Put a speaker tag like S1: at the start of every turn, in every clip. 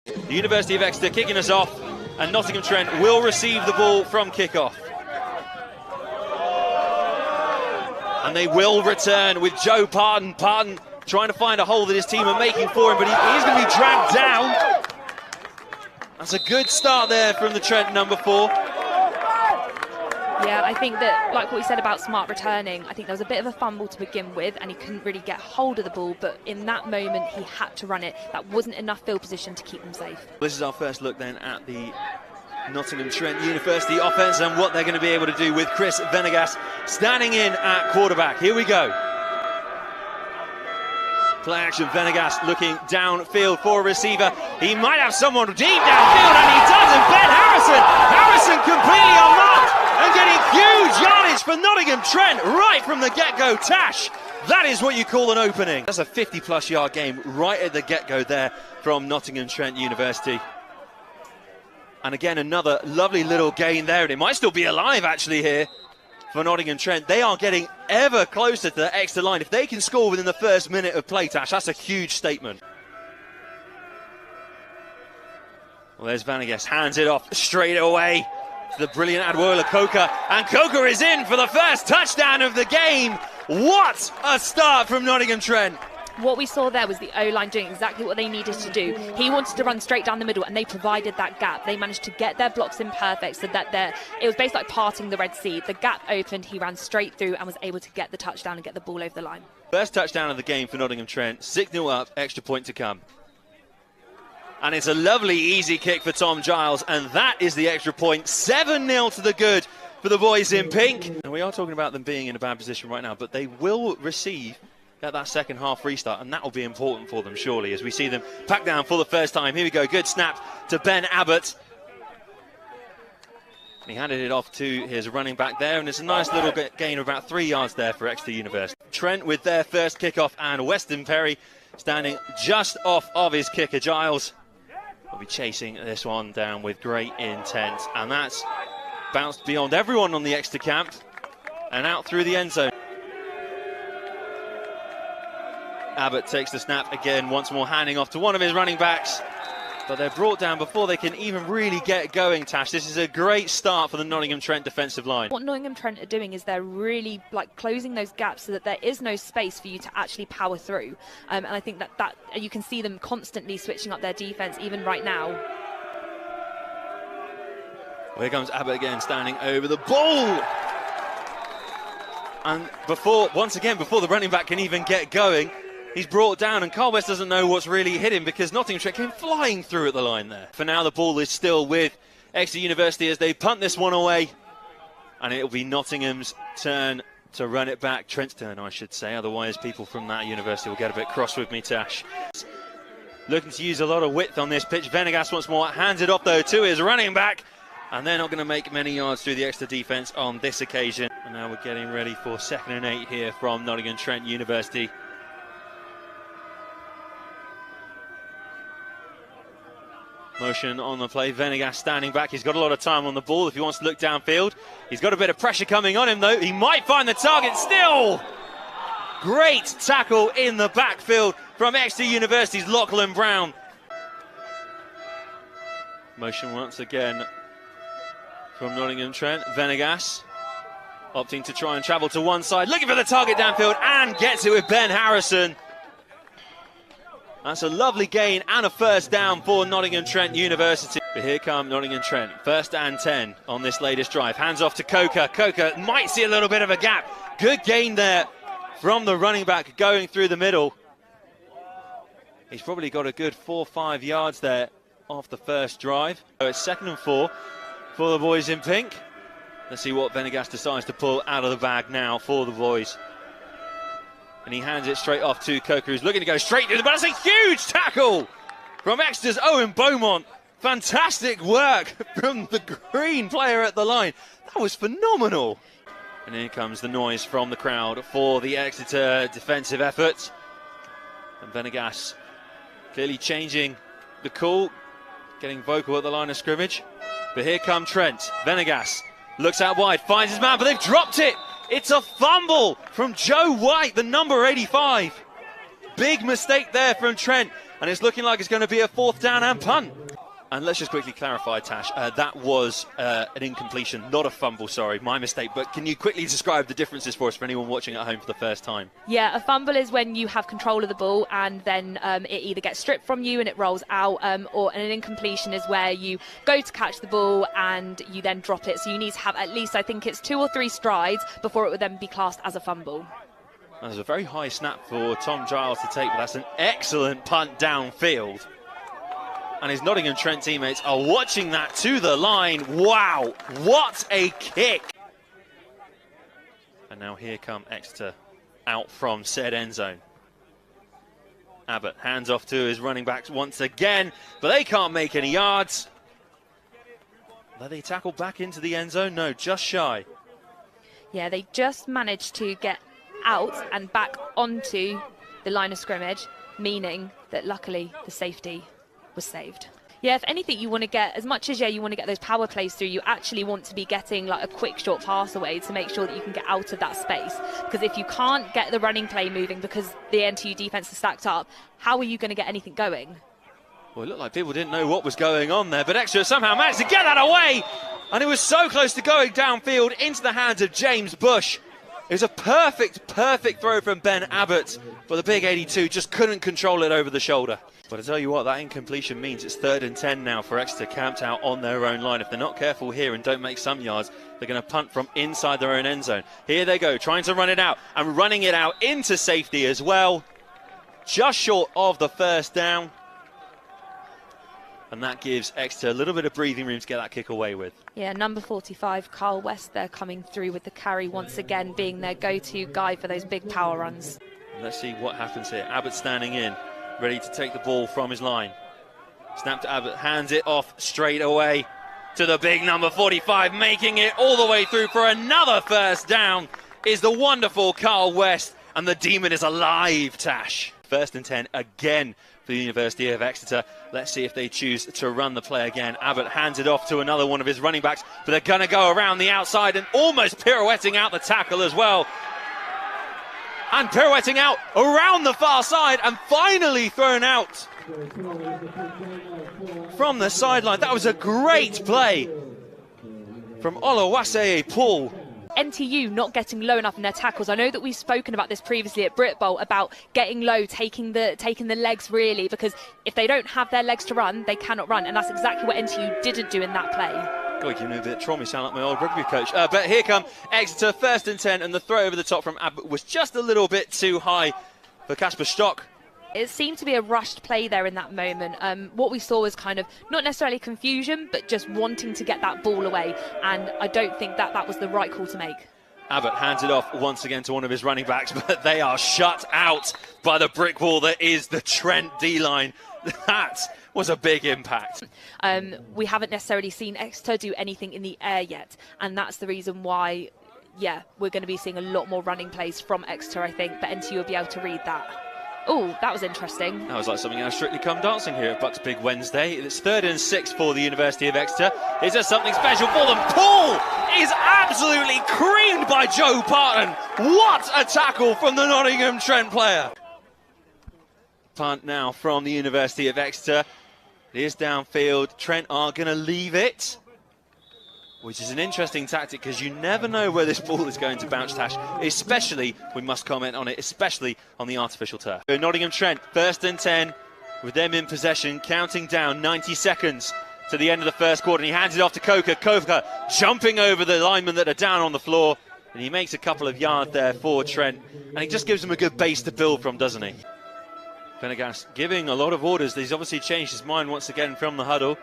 S1: The University of Exeter kicking us off, and Nottingham Trent will receive the ball from kickoff. And they will return with Joe Parton. Parton trying to find a hole that his team are making for him, but he is going to be dragged down. That's a good start there from the Trent number 4.
S2: Yeah, I think that, like what we said about Smart returning, I think there was a bit of a fumble to begin with and he couldn't really get hold of the ball, but in that moment he had to run it. That wasn't enough field position to keep him safe.
S1: This is our first look then at the Nottingham Trent University offense and what they're going to be able to do with Chris Venegas standing in at quarterback. Here we go. Play action, Venegas looking downfield for a receiver. He might have someone deep downfield, and he does, and Ben Harrison completely unmarked and getting huge yardage for Nottingham Trent right from the get-go. Tash, that is what you call an opening. That's a 50-plus yard game right at the get-go there from Nottingham Trent University. And again, another lovely little gain there, and it might still be alive actually here for Nottingham Trent. They are getting ever closer to the extra line. If they can score within the first minute of play, Tash, that's a huge statement. Well, there's Venegas, hands it off straight away to the brilliant Adwola Coker, and Coker is in for the first touchdown of the game. What a start from Nottingham Trent.
S2: What we saw there was the O-line doing exactly what they needed to do. He wanted to run straight down the middle, and they provided that gap. They managed to get their blocks in perfect, so that it was basically like parting the Red Sea. The gap opened, he ran straight through and was able to get the touchdown and get the ball over the line. First touchdown of the game for Nottingham Trent. 6-0 up, extra point to come. And it's a lovely easy kick for Tom Giles, and that is the extra point. 7-0 to the good for the boys in pink. And we are talking about them being in a bad position right now, but they will receive at that second half restart, and that will be important for them surely as we see them pack down for the first time. Here we go, good snap to Ben Abbott. And he handed it off to his running back there, and it's a nice little gain of about 3 yards there for Exeter University. Trent with their first kickoff, and Weston Perry standing just off of his kicker. Giles will be chasing this one down with great intent, and that's bounced beyond everyone on the Exeter camp and out through the end zone. Abbott takes the snap again, once more handing off to one of his running backs. But they're brought down before they can even really get going, Tash. This is a great start for the Nottingham Trent defensive line. What Nottingham Trent are doing is they're really closing those gaps so that there is no space for you to actually power through. And I think that you can see them constantly switching up their defense even right now. Well, here comes Abbott again, standing over the ball. And once again, before the running back can even get going, he's brought down, and Carl West doesn't know what's really hit him because Nottingham Trent came flying through at the line there. For now, the ball is still with Exeter University as they punt this one away. And it'll be Nottingham's turn to run it back. Trent's turn, I should say. Otherwise, people from that university will get a bit cross with me, Tash. Looking to use a lot of width on this pitch. Venegas once more hands it off, though, to his running back. And they're not going to make many yards through the Exeter defence on this occasion. And now we're getting ready for 2nd and 8 here from Nottingham Trent University. Motion on the play, Venegas standing back. He's got a lot of time on the ball if he wants to look downfield. He's got a bit of pressure coming on him though. He might find the target still. Great tackle in the backfield from Exeter University's Lachlan Brown. Motion once again from Nottingham Trent. Venegas opting to try and travel to one side, looking for the target downfield and gets it with Ben Harrison. That's a lovely gain and a first down for Nottingham Trent University. But here come Nottingham Trent, 1st and 10 on this latest drive. Hands off to Coker. Coker might see a little bit of a gap. Good gain there from the running back going through the middle. He's probably got a good 4 or 5 yards there off the first drive. So it's 2nd and 4 for the boys in pink. Let's see what Venegas decides to pull out of the bag now for the boys. And he hands it straight off to Coker, who's looking to go straight through the... But that's a huge tackle from Exeter's Owen Beaumont. Fantastic work from the green player at the line. That was phenomenal. And here comes the noise from the crowd for the Exeter defensive effort. And Venegas clearly changing the call, getting vocal at the line of scrimmage. But here come Trent. Venegas looks out wide, finds his man, but they've dropped it. It's a fumble from Joe White, the number 85. Big mistake there from Trent.
S1: and it's looking like it's going to be a 4th down and punt. And let's just quickly clarify, Tash, that was an incompletion, not a fumble, sorry, my mistake. But can you quickly describe the differences for us, for anyone watching at home for the first time?
S3: Yeah, a fumble is when you have control of the ball and then it either gets stripped from you and it rolls out, or an incompletion is where you go to catch the ball and you then drop it. So you need to have at least, I think it's 2 or 3 strides before it would then be classed as a fumble.
S1: That was a very high snap for Tom Giles to take, but that's an excellent punt downfield. And his Nottingham Trent teammates are watching that to the line. Wow, what a kick! And now here come Exeter out from said end zone. Abbott hands off to his running backs once again, but they can't make any yards. Let they tackle back into the end zone? No, just shy.
S3: Yeah, they just managed to get out and back onto the line of scrimmage, meaning that luckily the safety was saved. Yeah, if anything, you want to get, as much as you want to get those power plays through, you actually want to be getting like a quick short pass away to make sure that you can get out of that space. Because if you can't get the running play moving because the NTU defense is stacked up, how are you going to get anything going?
S1: Well, it looked like people didn't know what was going on there, but Exeter somehow managed to get that away, and it was so close to going downfield into the hands of James Bush. It was a perfect throw from Ben Abbott, but the big 82 just couldn't control it over the shoulder. But I tell you what, that incompletion means it's 3rd and 10 now for Exeter, camped out on their own line. If they're not careful here and don't make some yards, they're going to punt from inside their own end zone. Here they go, trying to run it out, and running it out into safety as well. Just short of the 1st down. And that gives Exeter a little bit of breathing room to get that kick away with.
S3: Yeah, number 45, Carl West, they're coming through with the carry once again, being their go-to guy for those big power runs.
S1: Let's see what happens here. Abbott standing in, ready to take the ball from his line. Snap to Abbott, hands it off straight away to the big number 45, making it all the way through for another 1st down is the wonderful Carl West, and the demon is alive, Tash. 1st and 10 again for the University of Exeter. Let's see if they choose to run the play again. Abbott hands it off to another one of his running backs, but they're going to go around the outside and almost pirouetting out the tackle as well. And pirouetting out around the far side and finally thrown out from the sideline. That was a great play from Olawase Paul.
S3: NTU not getting low enough in their tackles. I know that we've spoken about this previously at Brit Bowl about getting low, taking the legs really, because if they don't have their legs to run, they cannot run, and that's exactly what NTU didn't do in that play.
S1: God, you know a bit of trauma, sound like my old rugby coach. But here come Exeter, 1st and 10, and the throw over the top from Abbott was just a little bit too high for Kasper Stock.
S3: It seemed to be a rushed play there in that moment. What we saw was kind of not necessarily confusion, but just wanting to get that ball away. And I don't think that was the right call to make.
S1: Abbott hands it off once again to one of his running backs, but they are shut out by the brick wall that is the Trent D-line. That was a big impact.
S3: We haven't necessarily seen Exeter do anything in the air yet. And that's the reason why, yeah, we're going to be seeing a lot more running plays from Exeter, I think. But NTU will be able to read that. Oh, that was interesting.
S1: That was like something out of Strictly Come Dancing here at Bucks Big Wednesday. It's 3rd and 6 for the University of Exeter. Is there something special for them? Paul is absolutely creamed by Joe Parton. What a tackle from the Nottingham Trent player. Punt now from the University of Exeter. It is downfield. Trent are going to leave it, which is an interesting tactic because you never know where this ball is going to bounce, Tash, especially, we must comment on it, especially on the artificial turf. Nottingham Trent, 1st and 10, with them in possession, counting down 90 seconds to the end of the 1st quarter, and he hands it off to Coker. Coker jumping over the linemen that are down on the floor, and he makes a couple of yards there for Trent, and he just gives them a good base to build from, doesn't he? Venegas giving a lot of orders. He's obviously changed his mind once again from the huddle.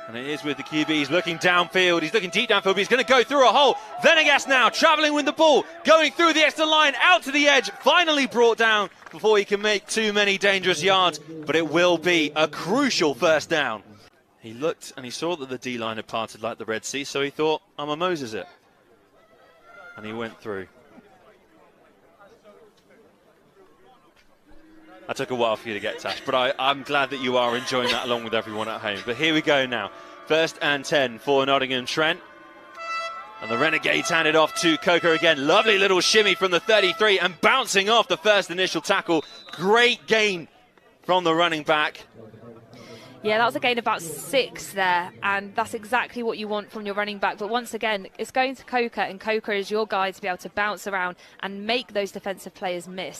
S1: And it is with the QB. He's looking downfield. He's looking deep downfield, but he's going to go through a hole. Venegas now travelling with the ball, going through the extra line, out to the edge, finally brought down before he can make too many dangerous yards. But it will be a crucial 1st down. He looked and he saw that the D-line had parted like the Red Sea, so he thought, I'm a Moses it. And he went through. I took a while for you to get, Tash, but I'm glad that you are enjoying that along with everyone at home. But here we go now. 1st and 10 for Nottingham Trent.
S2: And the Renegades handed off to Coker again. Lovely little shimmy from the 33 and bouncing off the first initial tackle. Great gain from the running back.
S3: Yeah, that was a gain of about 6 there, and that's exactly what you want from your running back. But once again, it's going to Coker, and Coker is your guy to be able to bounce around and make those defensive players miss.